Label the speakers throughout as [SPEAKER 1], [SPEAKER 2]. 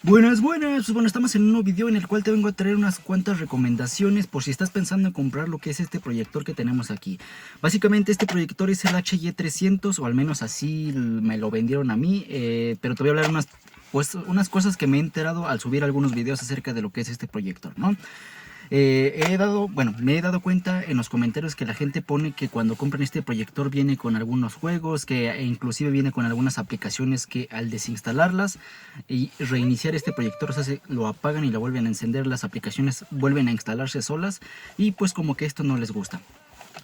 [SPEAKER 1] Buenas, buenas, pues bueno, estamos en un nuevo video en el cual te vengo a traer unas cuantas recomendaciones por si estás pensando en comprar lo que es este proyector que tenemos aquí. Básicamente este proyector es el HY300, o al menos así me lo vendieron a mí, pero te voy a hablar unas cosas que me he enterado al subir algunos videos acerca de lo que es este proyector, ¿no? Me he dado cuenta en los comentarios que la gente pone que cuando compran este proyector viene con algunos juegos, que inclusive viene con algunas aplicaciones que al desinstalarlas y reiniciar este proyector, o sea, lo apagan y lo vuelven a encender, las aplicaciones vuelven a instalarse solas y pues como que esto no les gusta.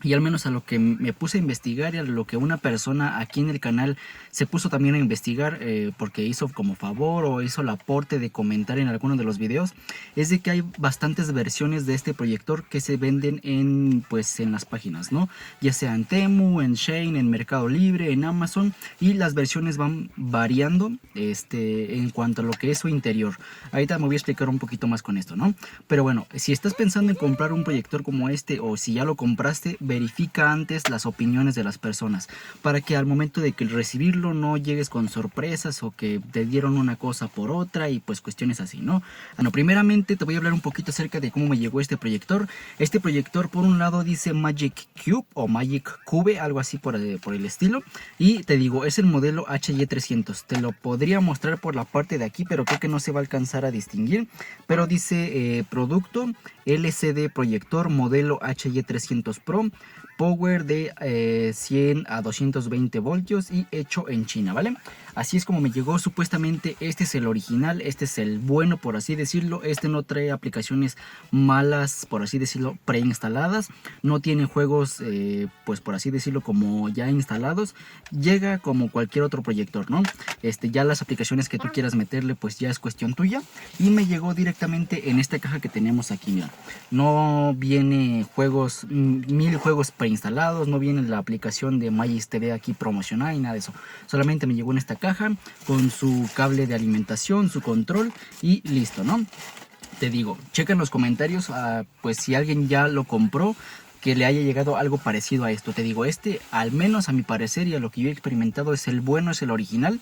[SPEAKER 1] Y al menos a lo que me puse a investigar y a lo que una persona aquí en el canal se puso también a investigar, porque hizo como favor o hizo el aporte de comentar en alguno de los videos, es de que hay bastantes versiones de este proyector que se venden en las páginas, ¿no? Ya sea en Temu, en Shein, en Mercado Libre, en Amazon, y las versiones van variando en cuanto a lo que es su interior. Ahorita me voy a explicar un poquito más con esto, ¿no? Pero bueno, si estás pensando en comprar un proyector como este, o si ya lo compraste, verifica antes las opiniones de las personas para que al momento de que recibirlo no llegues con sorpresas o que te dieron una cosa por otra y pues cuestiones así, ¿no? Bueno, primeramente te voy a hablar un poquito acerca de cómo me llegó este proyector. Este proyector por un lado dice Magic Cube o Magic Cube, algo así por el estilo, y te digo, es el modelo HY300. Te lo podría mostrar por la parte de aquí, pero creo que no se va a alcanzar a distinguir, pero dice producto LCD proyector modelo HY300 Pro, power de 100 a 220 voltios y hecho en China, ¿vale? Así es como me llegó. Supuestamente este es el original, este es el bueno, por así decirlo. Este no trae aplicaciones malas, por así decirlo, preinstaladas. No tiene juegos, pues por así decirlo, como ya instalados. Llega como cualquier otro proyector, ¿no? Ya las aplicaciones que tú quieras meterle, pues ya es cuestión tuya. Y me llegó directamente en esta caja que tenemos aquí, mira. No viene juegos, 1000 juegos preinstalados, no viene la aplicación de Magis TV aquí promocionada y nada de eso. Solamente me llegó en esta caja con su cable de alimentación, su control y listo, ¿no? Te digo, checa en los comentarios, pues si alguien ya lo compró, que le haya llegado algo parecido a esto. Te digo, al menos a mi parecer y a lo que yo he experimentado, es el bueno, es el original,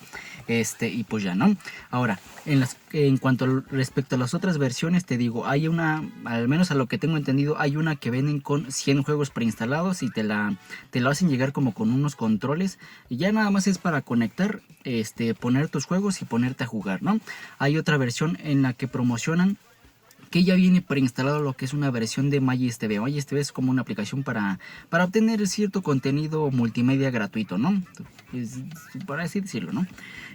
[SPEAKER 1] y pues ya, ¿no? Ahora, en cuanto respecto a las otras versiones, te digo, hay una, al menos a lo que tengo entendido, hay una que venden con 100 juegos preinstalados y te lo hacen llegar como con unos controles, y ya nada más es para conectar, poner tus juegos y ponerte a jugar, ¿no? Hay otra versión en la que promocionan que ya viene preinstalado lo que es una versión de Magis TV. Magis TV es como una aplicación para obtener cierto contenido multimedia gratuito, ¿no? Por así decirlo, ¿no?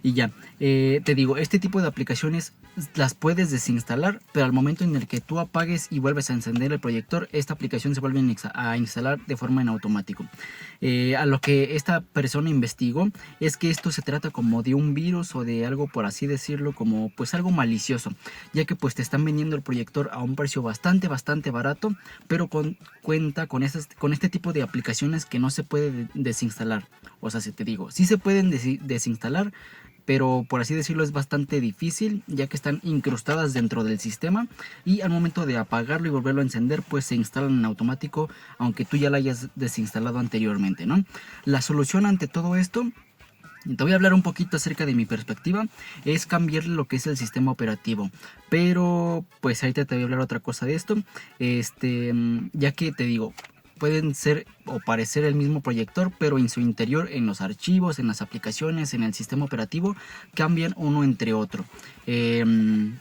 [SPEAKER 1] Y ya, te digo, este tipo de aplicaciones las puedes desinstalar, pero al momento en el que tú apagues y vuelves a encender el proyector, esta aplicación se vuelve a instalar de forma en automático. A lo que esta persona investigó es que esto se trata como de un virus o de algo, por así decirlo, como pues algo malicioso, ya que pues te están vendiendo el proyector a un precio bastante barato, pero cuenta con este tipo de aplicaciones que no se puede desinstalar. O sea, si te digo, sí se pueden desinstalar, pero por así decirlo es bastante difícil, ya que están incrustadas dentro del sistema y al momento de apagarlo y volverlo a encender, pues se instalan en automático, aunque tú ya la hayas desinstalado anteriormente, ¿no? La solución ante todo esto, te voy a hablar un poquito acerca de mi perspectiva, es cambiar lo que es el sistema operativo, pero pues ahorita te voy a hablar otra cosa de esto, ya que te digo, pueden ser o parecer el mismo proyector, pero en su interior, en los archivos, en las aplicaciones, en el sistema operativo, cambian uno entre otro. En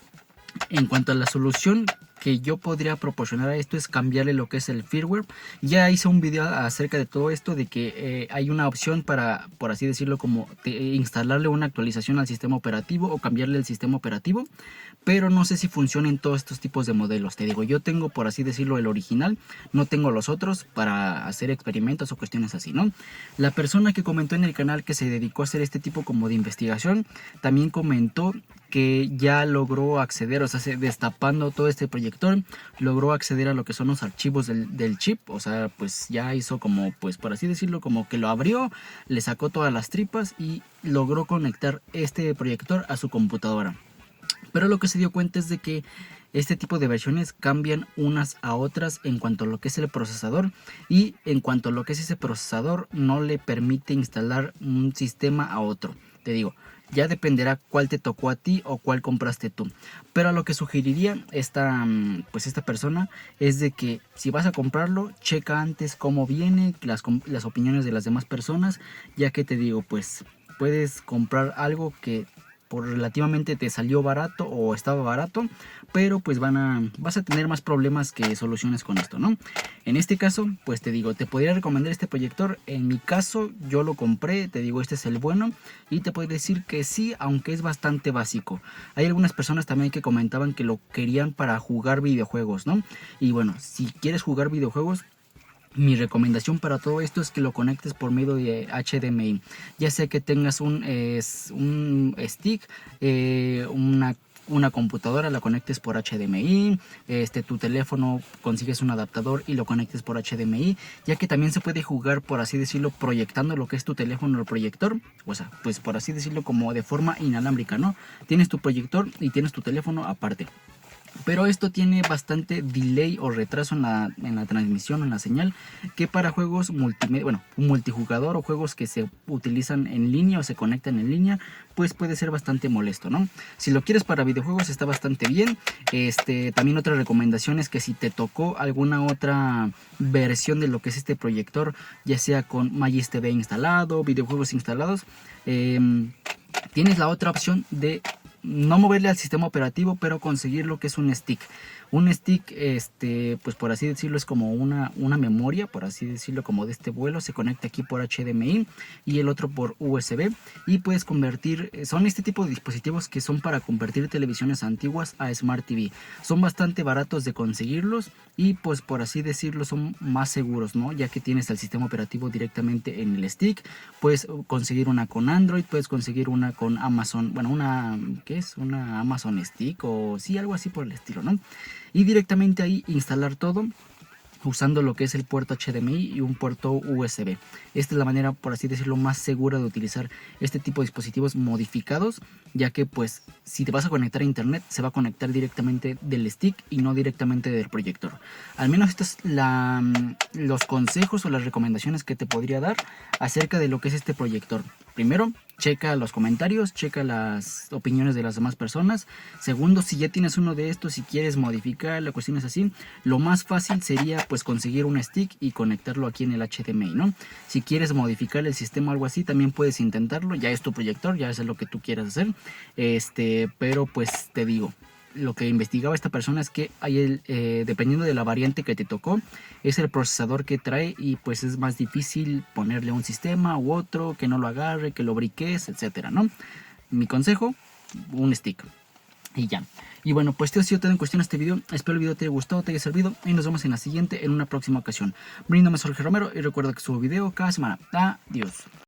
[SPEAKER 1] cuanto a la solución que yo podría proporcionar a esto, es cambiarle lo que es el firmware. Ya hice un video acerca de todo esto, de que hay una opción para, por así decirlo, como instalarle una actualización al sistema operativo o cambiarle el sistema operativo, pero no sé si funciona en todos estos tipos de modelos. Te digo, yo tengo, por así decirlo, el original, no tengo los otros para hacer experimentos o cuestiones así, ¿no? La persona que comentó en el canal que se dedicó a hacer este tipo como de investigación, también comentó que ya logró acceder, o sea, destapando todo este proyector, logró acceder a lo que son los archivos del chip. O sea, pues ya hizo como, pues por así decirlo, como que lo abrió, le sacó todas las tripas y logró conectar este proyector a su computadora. Pero lo que se dio cuenta es de que este tipo de versiones cambian unas a otras en cuanto a lo que es el procesador, y en cuanto a lo que es ese procesador no le permite instalar un sistema a otro. Te digo, Ya dependerá cuál te tocó a ti o cuál compraste tú. Pero lo que sugeriría pues esta persona es de que si vas a comprarlo, checa antes cómo viene, las opiniones de las demás personas, ya que te digo, pues puedes comprar algo que por relativamente te salió barato o estaba barato, pero pues vas a tener más problemas que soluciones con esto, ¿no? En este caso, pues te digo, te podría recomendar este proyector. En mi caso, yo lo compré, te digo, este es el bueno, y te podría decir que sí, aunque es bastante básico. Hay algunas personas también que comentaban que lo querían para jugar videojuegos, ¿no? Y bueno, si quieres jugar videojuegos, mi recomendación para todo esto es que lo conectes por medio de HDMI, ya sea que tengas un stick, una computadora, la conectes por HDMI, tu teléfono consigues un adaptador y lo conectes por HDMI, ya que también se puede jugar, por así decirlo, proyectando lo que es tu teléfono o proyector, o sea, pues por así decirlo, como de forma inalámbrica, ¿no? Tienes tu proyector y tienes tu teléfono aparte. Pero esto tiene bastante delay o retraso en la transmisión o en la señal, que para juegos multijugador o juegos que se utilizan en línea o se conectan en línea, pues puede ser bastante molesto, ¿no? Si lo quieres para videojuegos está bastante bien. También otra recomendación es que si te tocó alguna otra versión de lo que es este proyector, ya sea con Magis TV instalado, videojuegos instalados, tienes la otra opción de no moverle al sistema operativo, pero conseguir lo que es un stick. Un stick, pues por así decirlo, es como una memoria, por así decirlo, como de este vuelo. Se conecta aquí por HDMI y el otro por USB. Y puedes convertir, son este tipo de dispositivos que son para convertir televisiones antiguas a Smart TV. Son bastante baratos de conseguirlos y pues por así decirlo son más seguros, ¿no? Ya que tienes el sistema operativo directamente en el stick. Puedes conseguir una con Android, puedes conseguir una con Amazon, bueno, ¿qué es? Una Amazon Stick o sí, algo así por el estilo, ¿no? Y directamente ahí instalar todo usando lo que es el puerto HDMI y un puerto USB. Esta es la manera, por así decirlo, más segura de utilizar este tipo de dispositivos modificados, ya que pues si te vas a conectar a internet se va a conectar directamente del stick y no directamente del proyector. Al menos estos son los consejos o las recomendaciones que te podría dar acerca de lo que es este proyector. Primero, checa los comentarios, checa las opiniones de las demás personas. Segundo, si ya tienes uno de estos y quieres modificar la cuestión es así, lo más fácil sería pues conseguir un stick y conectarlo aquí en el HDMI, ¿no? Si quieres modificar el sistema o algo así, también puedes intentarlo. Ya es tu proyector, ya es lo que tú quieras hacer. Pero pues te digo, lo que investigaba esta persona es que dependiendo de la variante que te tocó, es el procesador que trae y pues es más difícil ponerle un sistema u otro que no lo agarre, que lo briques, etcétera, ¿no? Mi consejo, un stick. Y ya. Y bueno, pues esto ha sido todo en cuestión de este video. Espero el video te haya gustado, te haya servido. Y nos vemos en la siguiente, en una próxima ocasión. Mi nombre es Jorge Romero y recuerda que subo video cada semana. Adiós.